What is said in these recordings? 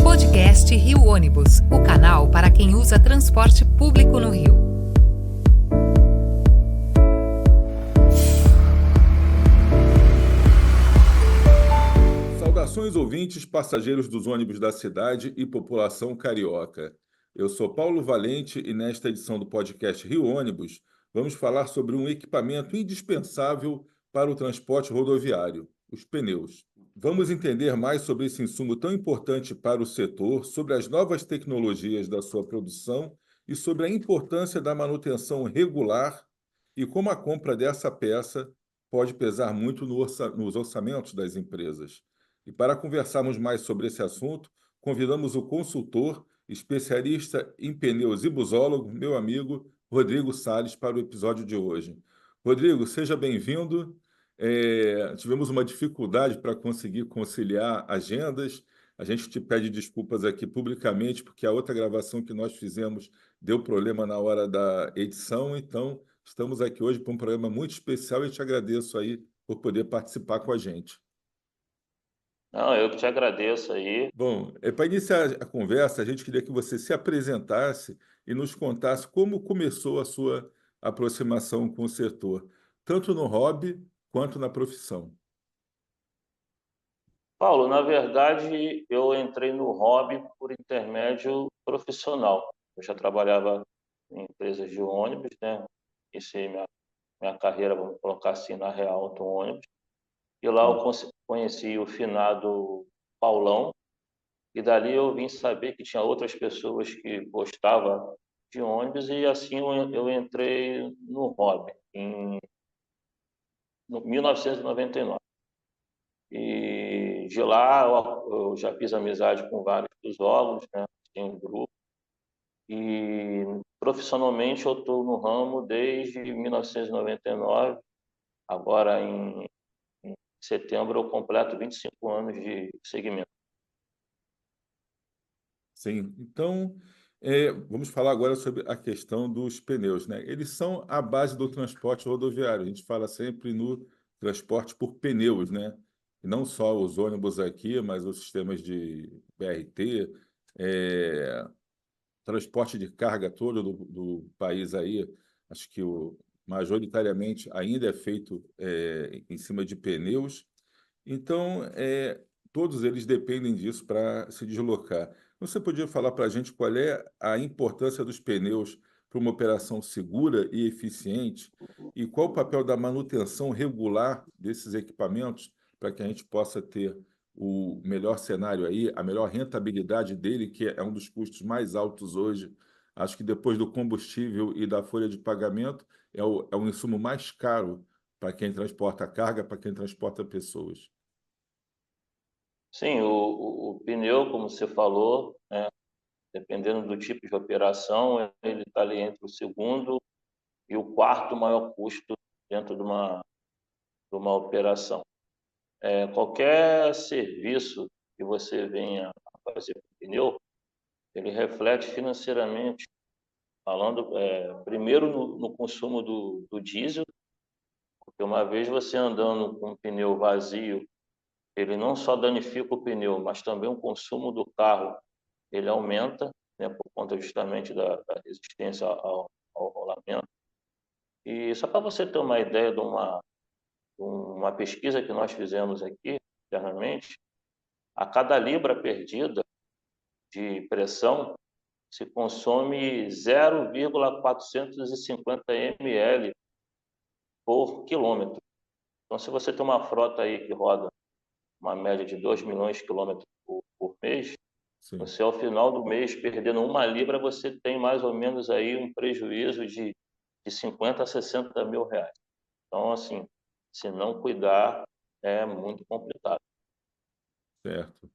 Podcast Rio Ônibus, o canal para quem usa transporte público no Rio. Saudações ouvintes, passageiros dos ônibus da cidade e população carioca. Eu sou Paulo Valente e nesta edição do podcast Rio Ônibus vamos falar sobre um equipamento indispensável para o transporte rodoviário, os pneus. Vamos entender mais sobre esse insumo tão importante para o setor, sobre as novas tecnologias da sua produção e sobre a importância da manutenção regular e como a compra dessa peça pode pesar muito nos orçamentos das empresas. E para conversarmos mais sobre esse assunto, convidamos o consultor, especialista em pneus e busólogo, meu amigo Rodrigo Salles, para o episódio de hoje. Rodrigo, seja bem-vindo. Tivemos uma dificuldade para conseguir conciliar agendas. A gente te pede desculpas aqui publicamente, porque a outra gravação que nós fizemos deu problema na hora da edição. Então, estamos aqui hoje para um programa muito especial e te agradeço aí por poder participar com a gente. Não, eu que te agradeço aí. Bom, para iniciar a conversa, a gente queria que você se apresentasse e nos contasse como começou a sua aproximação com o setor, tanto no hobby quanto na profissão. Paulo, na verdade, eu entrei no hobby por intermédio profissional. Eu já trabalhava em empresas de ônibus, né? Iniciei minha carreira, vamos colocar assim, na Real Auto Ônibus. E lá eu conheci o finado Paulão, e dali eu vim saber que tinha outras pessoas que gostavam de ônibus, e assim eu entrei no hobby, em 1999. E de lá eu já fiz amizade com vários busólogos, né? Tinha um grupo. E profissionalmente eu estou no ramo desde 1999. Agora em setembro eu completo 25 anos de segmento. Sim, então vamos falar agora sobre a questão dos pneus, né? Eles são a base do transporte rodoviário. A gente fala sempre no transporte por pneus, né? E não só os ônibus aqui, mas os sistemas de BRT, transporte de carga todo do país aí. Acho que majoritariamente ainda é feito em cima de pneus. Então, todos eles dependem disso para se deslocar. Você podia falar para a gente qual é a importância dos pneus para uma operação segura e eficiente e qual o papel da manutenção regular desses equipamentos para que a gente possa ter o melhor cenário aí, a melhor rentabilidade dele, que é um dos custos mais altos hoje. Acho que depois do combustível e da folha de pagamento, é o insumo mais caro para quem transporta carga, para quem transporta pessoas. Sim, o pneu, como você falou, né, dependendo do tipo de operação, ele está ali entre o segundo e o quarto maior custo dentro de uma operação. Qualquer serviço que você venha a fazer com pneu, ele reflete financeiramente, falando primeiro no consumo do diesel, porque uma vez você andando com o pneu vazio, ele não só danifica o pneu, mas também o consumo do carro ele aumenta, né, por conta justamente da resistência ao rolamento. E só para você ter uma ideia de uma pesquisa que nós fizemos aqui internamente, a cada libra perdida de pressão se consome 0,450 ml por quilômetro. Então, se você tem uma frota aí que roda uma média de 2 milhões de quilômetros por mês, Sim. você, ao final do mês, perdendo 1 libra, você tem mais ou menos aí um prejuízo de 50 a 60 mil reais. Então, assim, se não cuidar, é muito complicado. Certo.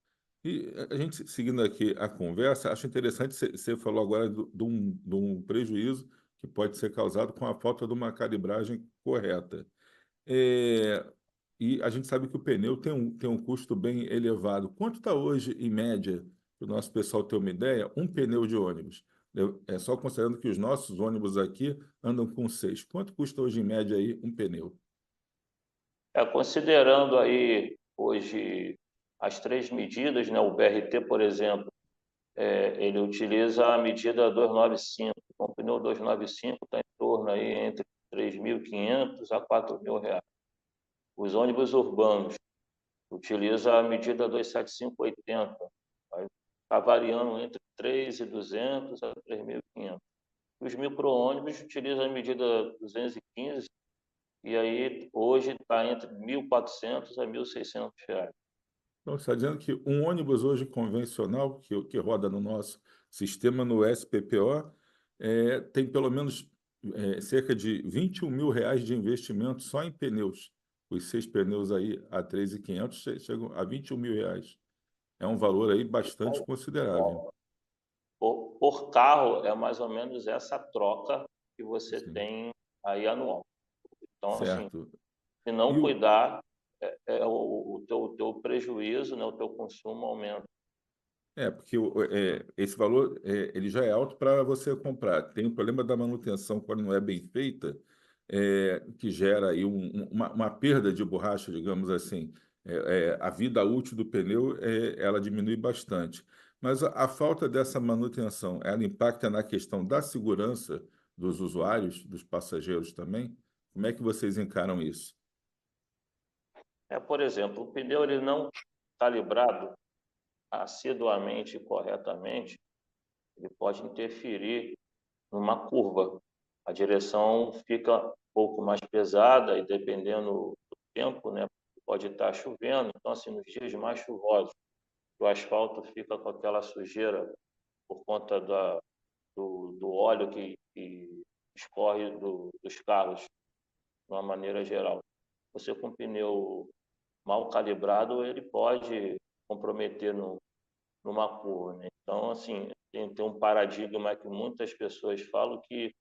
E a gente, seguindo aqui a conversa, acho interessante, você falou agora de um prejuízo que pode ser causado com a falta de uma calibragem correta. É, e a gente sabe que o pneu tem um custo bem elevado. Quanto está hoje, em média, para o nosso pessoal ter uma ideia, um pneu de ônibus? É só considerando que os nossos ônibus aqui andam com 6. Quanto custa hoje, em média, aí, um pneu? Considerando aí hoje as três medidas, né? O BRT, por exemplo, ele utiliza a medida 295. Então, o pneu 295 está em torno aí entre 3.500 a R$ 4.000. Os ônibus urbanos utilizam a medida 275/80. Está variando entre 3.200 a 3.500. Os micro-ônibus utilizam a medida 215 e aí hoje está entre R$ 1.400 a R$ 1.600. Então, você está dizendo que um ônibus hoje convencional, que roda no nosso sistema, no SPPO, tem pelo menos cerca de R$ 21.000 de investimento só em pneus. Os 6 pneus aí a 3.500 chegam a R$ 21.000. É um valor aí bastante considerável. Por carro, é mais ou menos essa troca que você Sim, tem aí anual. Então, assim, certo. se E não o, cuidar, o teu prejuízo, né, o teu consumo aumenta. Porque esse valor ele já é alto para você comprar. Tem o problema da manutenção quando não é bem feita, que gera aí uma perda de borracha, digamos assim. A vida útil do pneu ela diminui bastante. Mas a falta dessa manutenção, ela impacta na questão da segurança dos usuários, dos passageiros também? Como é que vocês encaram isso? Por exemplo, o pneu ele não calibrado assiduamente e corretamente, ele pode interferir numa curva. A direção fica um pouco mais pesada e dependendo do tempo, né, pode estar chovendo. Então, assim, nos dias mais chuvosos, o asfalto fica com aquela sujeira por conta do óleo que escorre dos carros, de uma maneira geral. Você com pneu mal calibrado, ele pode comprometer numa curva, né? Então, assim, tem um paradigma que muitas pessoas falam que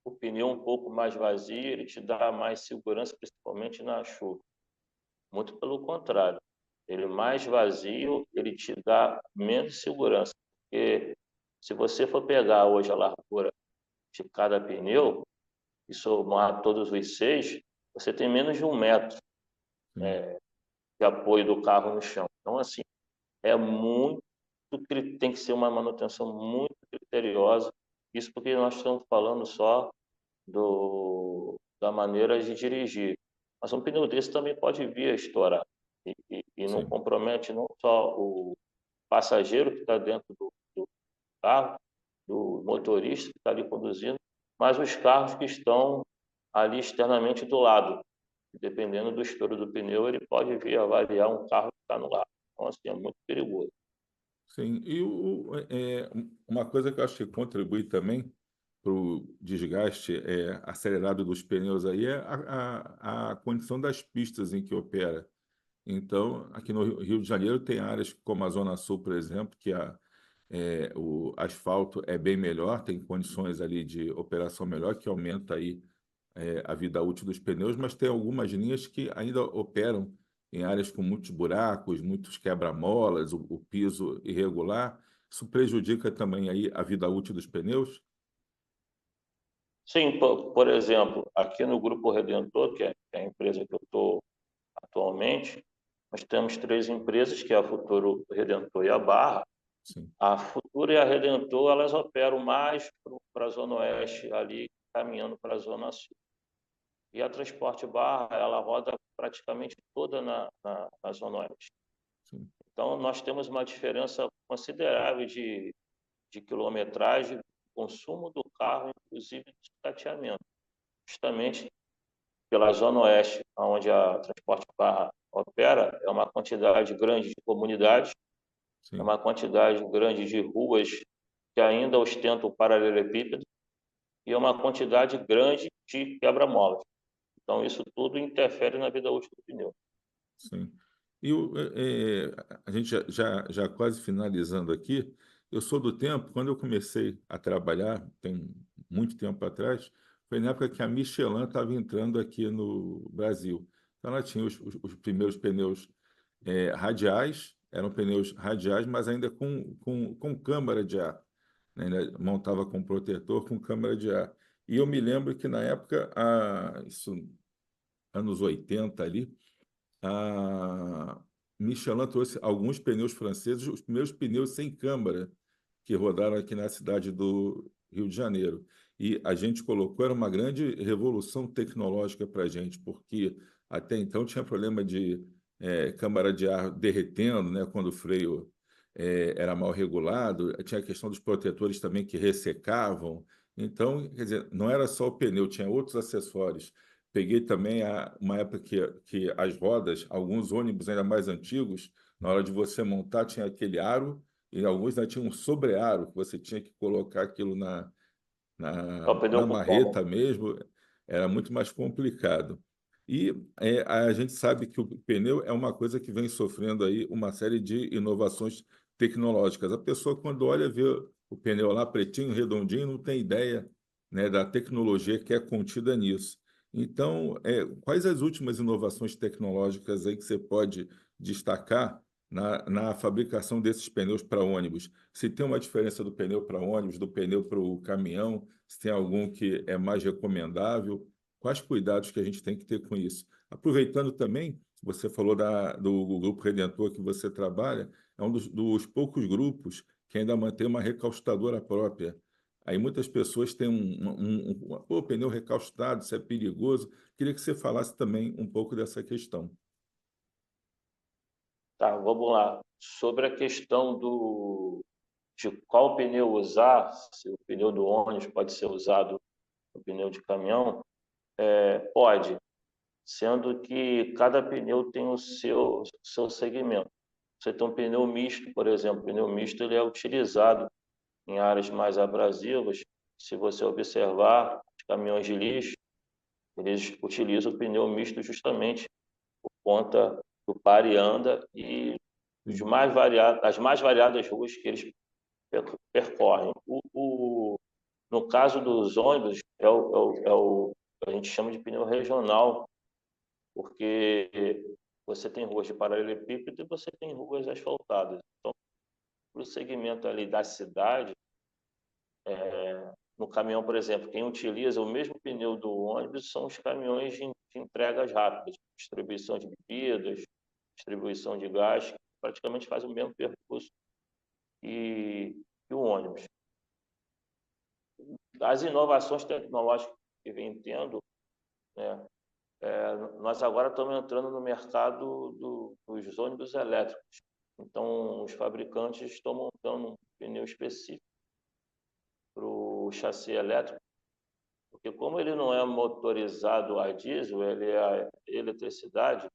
o pneu um pouco mais vazio, ele te dá mais segurança, principalmente na chuva. Muito pelo contrário. Ele mais vazio, ele te dá menos segurança. Porque se você for pegar hoje a largura de cada pneu e somar todos os 6, você tem menos de 1 metro Sim, de apoio do carro no chão. Então, assim, é muito, tem que ser uma manutenção muito criteriosa. Isso porque nós estamos falando só da maneira de dirigir. Mas um pneu desse também pode vir a estourar. E não sim. compromete não só o passageiro que está dentro do carro, do motorista que está ali conduzindo, mas os carros que estão ali externamente do lado. Dependendo do estouro do pneu, ele pode vir a variar um carro que está no lado. Então, assim, é muito perigoso. Sim, e uma coisa que eu acho que contribui também para o desgaste acelerado dos pneus aí é a condição das pistas em que opera. Então, aqui no Rio de Janeiro tem áreas como a Zona Sul, por exemplo, que o asfalto é bem melhor, tem condições ali de operação melhor, que aumenta aí a vida útil dos pneus, mas tem algumas linhas que ainda operam em áreas com muitos buracos, muitos quebra-molas, o piso irregular. Isso prejudica também aí a vida útil dos pneus? Sim, por exemplo, aqui no Grupo Redentor, que é a empresa que eu estou atualmente, nós temos três empresas, que é a Futuro, Redentor e a Barra. Sim, A Futura e a Redentor, elas operam mais para a Zona Oeste, ali caminhando para a Zona Sul. E a Transporte Barra, ela roda praticamente toda na Zona Oeste. sim, Então, nós temos uma diferença considerável de quilometragem, consumo do carro, inclusive de sucateamento. Justamente pela Zona Oeste, onde a Transporte Barra opera, é uma quantidade grande de comunidades, é sim. uma quantidade grande de ruas que ainda ostentam o paralelepípedo e é uma quantidade grande de quebra-molas. Então, isso tudo interfere na vida útil do pneu. Sim. A gente já quase finalizando aqui, eu sou do tempo, quando eu comecei a trabalhar, tem muito tempo atrás, foi na época que a Michelin estava entrando aqui no Brasil. Então ela tinha os primeiros pneus radiais, eram pneus radiais, mas ainda com câmara de ar, né? Ainda montava com protetor com câmara de ar. E eu me lembro que na época, isso, anos 80 ali, a, Michelin trouxe alguns pneus franceses, os primeiros pneus sem câmara que rodaram aqui na cidade do Rio de Janeiro. E a gente colocou, era uma grande revolução tecnológica para a gente, porque até então tinha problema de câmara de ar derretendo, né, quando o freio era mal regulado, tinha a questão dos protetores também que ressecavam. Então, quer dizer, não era só o pneu, tinha outros acessórios. Peguei também uma época que as rodas, alguns ônibus ainda mais antigos, na hora de você montar, tinha aquele aro, e alguns ainda tinham um sobrearo, que você tinha que colocar aquilo É o na pneu com marreta pano. mesmo, era muito mais complicado. E a gente sabe que o pneu é uma coisa que vem sofrendo aí uma série de inovações tecnológicas. A pessoa, quando olha, vê o pneu lá pretinho, redondinho, não tem ideia, né, da tecnologia que é contida nisso. Então, quais as últimas inovações tecnológicas aí que você pode destacar na fabricação desses pneus para ônibus? Se tem uma diferença do pneu para ônibus, do pneu para o caminhão, se tem algum que é mais recomendável, quais cuidados que a gente tem que ter com isso? Aproveitando também, você falou do Grupo Redentor que você trabalha, é um dos poucos grupos que ainda mantém uma recaustadora própria. Aí muitas pessoas têm pô, pneu recaustado, isso é perigoso. Queria que você falasse também um pouco dessa questão. Tá, vamos lá. Sobre a questão de qual pneu usar, se o pneu do ônibus pode ser usado no pneu de caminhão, pode, sendo que cada pneu tem o seu segmento. Você tem um pneu misto, por exemplo, o pneu misto ele é utilizado em áreas mais abrasivas. Se você observar, os caminhões de lixo, eles utilizam o pneu misto justamente por conta do pare e anda e Sim, as mais variadas ruas que eles percorrem. No caso dos ônibus, a gente chama de pneu regional, porque você tem ruas de paralelepípedo e você tem ruas asfaltadas. Então, para o segmento ali da cidade, no caminhão, por exemplo, quem utiliza o mesmo pneu do ônibus são os caminhões de entregas rápidas, distribuição de bebidas, distribuição de gás, que praticamente fazem o mesmo percurso que o ônibus. As inovações tecnológicas que vem tendo, né, nós agora estamos entrando no mercado dos ônibus elétricos. Então, os fabricantes estão montando um pneu específico para o chassi elétrico, porque como ele não é motorizado a diesel, ele é a eletricidade,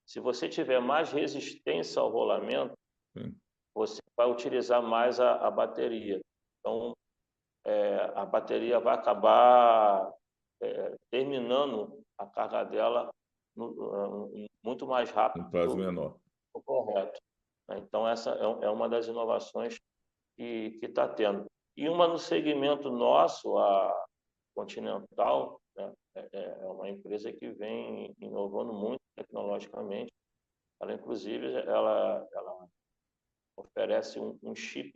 se você tiver mais resistência ao rolamento, sim. você vai utilizar mais a bateria. Então, a bateria vai acabar terminando a carga dela muito mais Um rápido prazo do que menor. o correto. Então, essa é uma das inovações que está tendo. E uma no segmento nosso, a Continental, né, é uma empresa que vem inovando muito tecnologicamente. Ela, inclusive, ela oferece um chip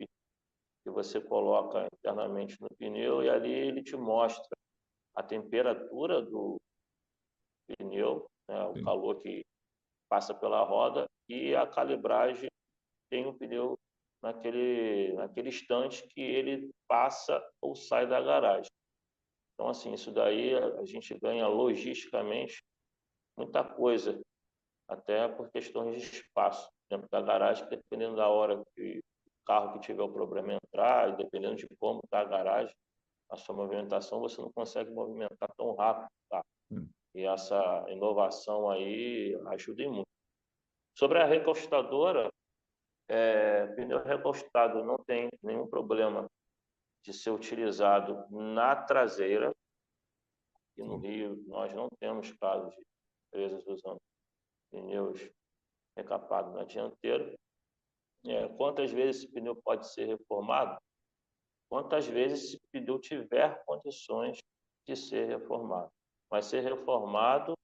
que você coloca internamente no pneu e ali ele te mostra a temperatura do pneu, né, o Sim. calor que passa pela roda e a calibragem tem o pneu naquele instante que ele passa ou sai da garagem. Então, assim, isso daí a gente ganha logisticamente muita coisa, até por questões de espaço dentro da garagem, dependendo da hora que o carro que tiver o problema entrar, e dependendo de como está a garagem, a sua movimentação, você não consegue movimentar tão rápido, tá? Sim. E essa inovação aí ajuda em muito. Sobre a recostadora, pneu recostado não tem nenhum problema de ser utilizado na traseira. E no Sim. Rio, nós não temos casos de empresas usando pneus recapados na dianteira. Quantas vezes esse pneu pode ser reformado? Quantas vezes esse pneu tiver condições de ser reformado. Mas ser reformado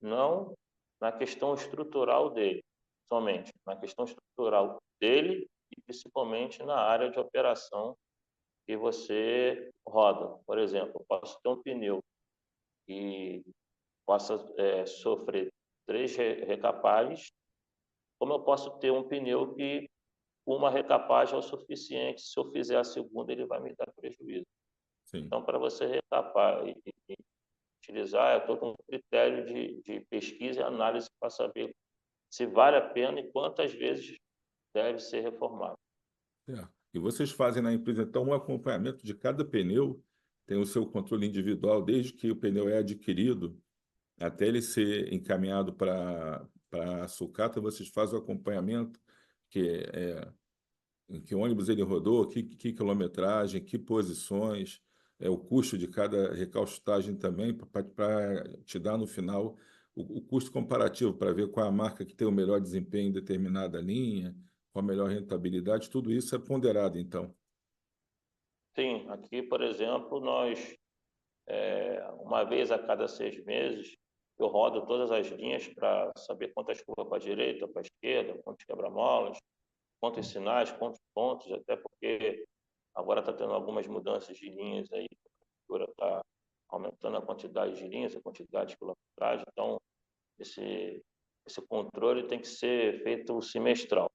não na questão estrutural dele, somente na questão estrutural dele e principalmente na área de operação que você roda. Por exemplo, eu posso ter um pneu que possa sofrer 3 recapagens como eu posso ter um pneu que uma recapagem é o suficiente, se eu fizer a segunda ele vai me dar prejuízo. Sim. Então, para você recapar e utilizar, é todo um critério de pesquisa e análise para saber se vale a pena e quantas vezes deve ser reformado. É. E vocês fazem na empresa, então, um acompanhamento de cada pneu, tem o seu controle individual, desde que o pneu é adquirido até ele ser encaminhado para a sucata, vocês fazem o acompanhamento, que é em que ônibus ele rodou, que quilometragem, que posições, o custo de cada recalchutagem também, para te dar no final o custo comparativo, para ver qual é a marca que tem o melhor desempenho em determinada linha, qual a melhor rentabilidade, tudo isso é ponderado, então. Sim, aqui, por exemplo, nós, uma vez a cada 6 meses, eu rodo todas as linhas para saber quantas curvas para a direita, para a esquerda, quantos quebra-molas, quantos sinais, quantos pontos, até porque agora está tendo algumas mudanças de linhas aí, a prefeitura está aumentando a quantidade de linhas, a quantidade de quilometragem, então esse controle tem que ser feito semestral.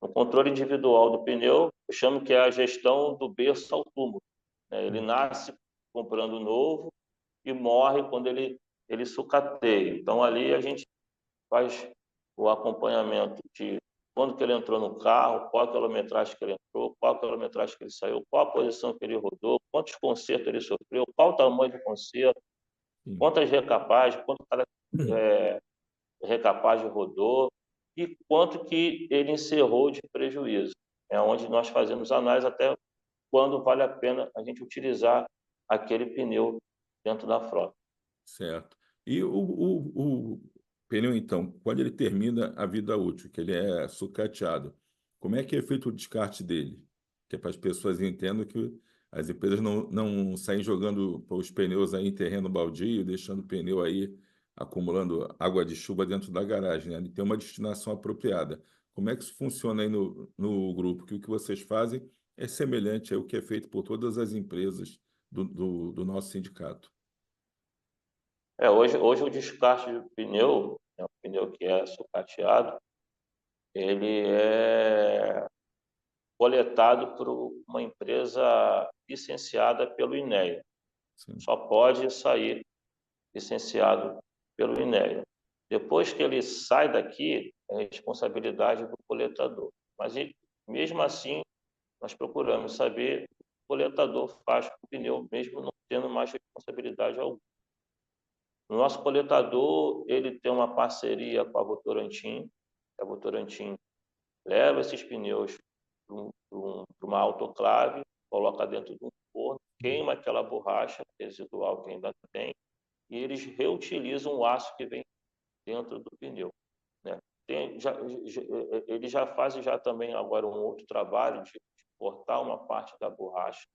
No controle individual do pneu, eu chamo que é a gestão do berço ao túmulo, né? Ele nasce comprando novo e morre quando ele sucateia. Então, ali a gente faz o acompanhamento de quando que ele entrou no carro, qual a quilometragem que ele entrou, qual a quilometragem que ele saiu, qual a posição que ele rodou, quantos consertos ele sofreu, qual o tamanho do conserto, Sim. quantas recapagens, quanto cada recapagem rodou e quanto que ele encerrou de prejuízo. É onde nós fazemos análise até quando vale a pena a gente utilizar aquele pneu dentro da frota. Certo. E o pneu, então, quando ele termina a vida útil, que ele é sucateado, como é que é feito o descarte dele? Que é para as pessoas entendam que as empresas não saem jogando os pneus aí em terreno baldio, deixando o pneu aí acumulando água de chuva dentro da garagem, né? Ele tem uma destinação apropriada. Como é que isso funciona aí no grupo? Que o que vocês fazem é semelhante ao que é feito por todas as empresas do nosso sindicato. Hoje o descarte do pneu, né, o pneu que é sucateado, ele é coletado por uma empresa licenciada pelo INEA. Sim. Só pode sair licenciado pelo INEA. Depois que ele sai daqui, é responsabilidade do coletador. Mas mesmo assim, nós procuramos saber o que o coletador faz com o pneu, mesmo não tendo mais responsabilidade alguma. O nosso coletador, ele tem uma parceria com a Votorantim. A Votorantim leva esses pneus para uma autoclave, coloca dentro de um forno, queima aquela borracha residual que ainda tem, e eles reutilizam o aço que vem dentro do pneu, né? Eles já fazem já também agora um outro trabalho de cortar uma parte da borracha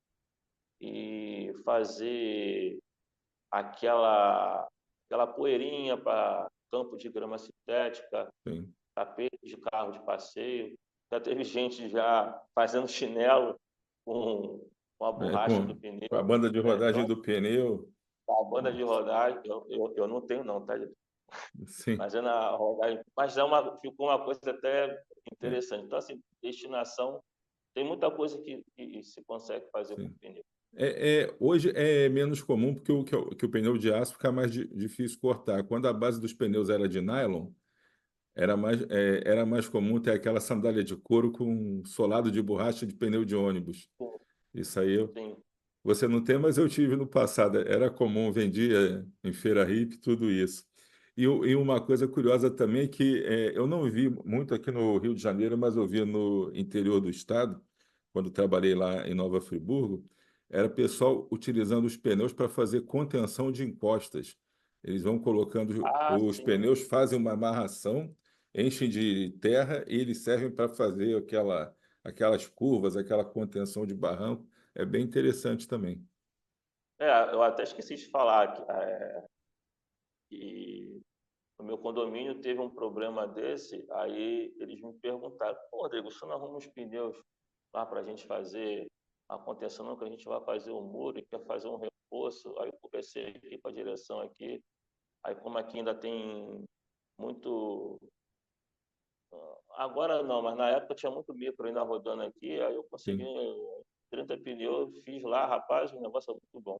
e fazer aquela poeirinha para campo de grama sintética, Sim. tapete de carro de passeio. Já teve gente já fazendo chinelo com a É, borracha do pneu, com a banda de né? rodagem Então, do pneu. a banda de rodagem, eu não tenho não, tá? Sim. Mas é na rodagem, mas ficou uma coisa até É, interessante. Então, assim, destinação, tem muita coisa que se consegue fazer com sim. o pneu. Hoje é menos comum porque que o pneu de aço fica mais difícil cortar. Quando a base dos pneus era de nylon, era mais comum ter aquela sandália de couro com solado de borracha de pneu de ônibus. Sim, Isso aí sim. você não tem, mas eu tive no passado. Era comum, vendia em feira hippie, tudo isso. E uma coisa curiosa também que eu não vi muito aqui no Rio de Janeiro, mas eu vi no interior do estado, quando trabalhei lá em Nova Friburgo, era pessoal utilizando os pneus para fazer contenção de encostas. Eles vão colocando Ah, os sim. pneus, fazem uma amarração, enchem de terra e eles servem para fazer aquelas curvas, aquela contenção de barranco. É bem interessante também. Eu até esqueci de falar que no meu condomínio teve um problema desse, aí eles me perguntaram, pô, Rodrigo, você não arruma uns pneus lá para a gente fazer a contenção, não, que a gente vai fazer um muro e quer fazer um reforço. Aí eu conversei aqui com a direção aqui, aí como aqui ainda tem muito Agora não, mas na época tinha muito micro ainda rodando aqui, aí eu consegui Sim. 30 pneus, fiz lá, rapaz, o negócio é muito bom,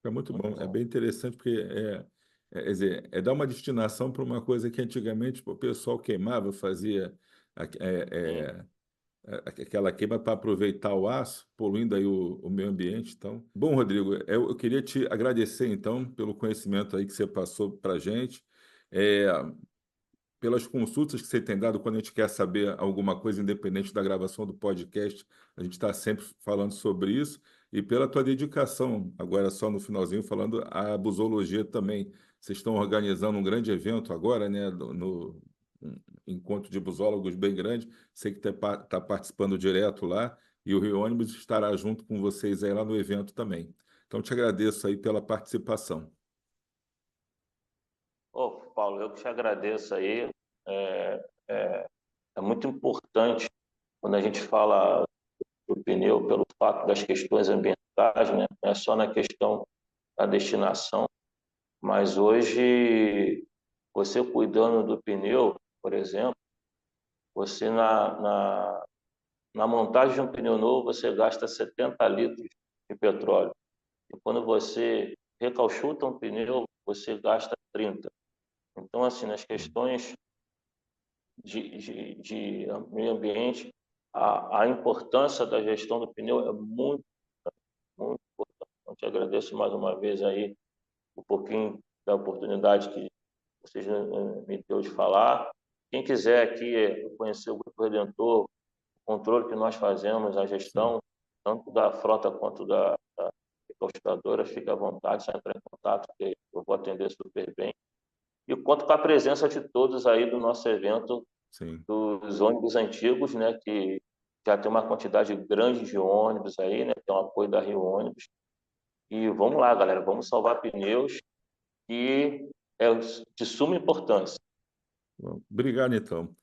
É muito muito bom, é bom. bem interessante porque quer dizer, dar uma destinação para uma coisa que antigamente o pessoal queimava, fazia a- Sim. é, aquela queima para aproveitar o aço, poluindo aí o meio ambiente. Então, bom, Rodrigo, eu queria te agradecer então pelo conhecimento aí que você passou para a gente. É, pelas consultas que você tem dado quando a gente quer saber alguma coisa independente da gravação do podcast, a gente está sempre falando sobre isso, e pela tua dedicação, agora só no finalzinho, falando a busologia também. Vocês estão organizando um grande evento agora, né, um encontro de busólogos bem grande, sei que está participando direto lá, e o Rio Ônibus estará junto com vocês aí lá no evento também. Então, te agradeço aí pela participação. Ô, Paulo, eu que te agradeço aí. É, é, é muito importante quando a gente fala do pneu pelo fato das questões ambientais, né? Não é só na questão da destinação, mas hoje você cuidando do pneu, por exemplo, você na montagem de um pneu novo você gasta 70 litros de petróleo. E quando você recauchuta um pneu, você gasta 30. Então, assim, nas questões de meio ambiente, a importância da gestão do pneu é muito, muito importante. Então, te agradeço mais uma vez aí um pouquinho da oportunidade que vocês me deu de falar. Quem quiser aqui conhecer o Grupo Redentor, o controle que nós fazemos, a Sim, gestão, tanto da frota quanto da recalchutadora, fique à vontade, só entrar em contato, que eu vou atender super bem. E conto com a presença de todos aí do nosso evento, sim. dos ônibus antigos, né, que já tem uma quantidade grande de ônibus aí, né, tem o apoio da Rio Ônibus. E vamos lá, galera, vamos salvar pneus, que é de suma importância. Bom, obrigado, então.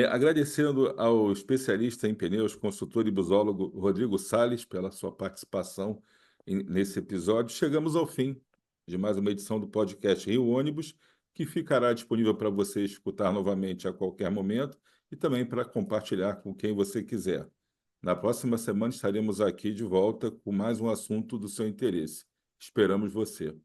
Agradecendo ao especialista em pneus, consultor e busólogo Rodrigo Salles pela sua participação nesse episódio, chegamos ao fim de mais uma edição do podcast Rio Ônibus, que ficará disponível para você escutar novamente a qualquer momento e também para compartilhar com quem você quiser. Na próxima semana estaremos aqui de volta com mais um assunto do seu interesse. Esperamos você.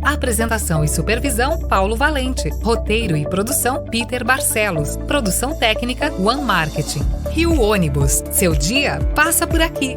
Apresentação e supervisão, Paulo Valente. Roteiro e produção, Peter Barcelos. Produção técnica, One Marketing. Rio Ônibus. Seu dia passa por aqui.